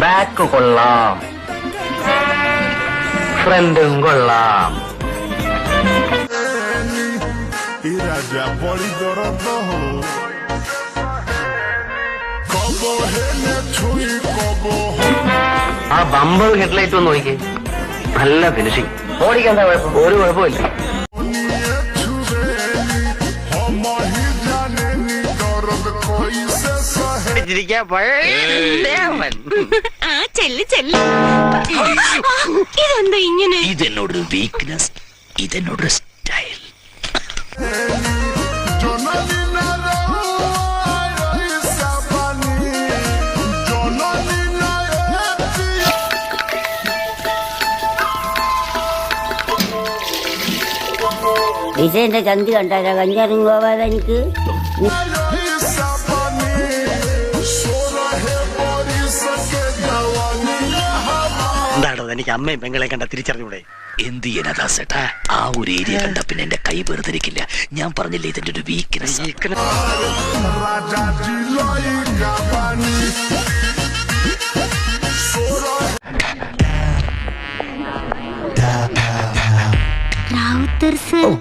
Back കൊള്ളാം, ഫ്രണ്ടും കൊള്ളാം. ആ ബമ്പർ ഹെഡ്ലൈറ്റ് ഒന്ന് നോക്കിക്കേ, നല്ല ഫിനിഷിംഗ്. ഓടിക്കാൻ എന്താ കുഴപ്പം? ഒരു കുഴപ്പമില്ല. ഇതെന്താ ഇങ്ങനെ? ഇതെന്നോടൊരു വീക്ക്നെസ്, ഇതെന്നോടൊരു സ്റ്റൈൽ. ഡിസൈൻ്റെ ചന്തി കണ്ടാലോ കഞ്ഞാറും പോവാതെ എനിക്ക്. എന്താണോ എനിക്ക് അമ്മയും പെങ്ങളെ കണ്ട തിരിച്ചറിഞ്ഞൂടെ? എന്ത് ചെയ്യാനാ ദാസേട്ടാ, ആ ഒരു ഏരിയ കണ്ട പിന്നെ എന്റെ കൈ വെറുതിരിക്കില്ല. ഞാൻ പറഞ്ഞില്ലേ ഇതെന്റെ ഒരു വീക്ക്നെസ്. റാവുത്തർ സർ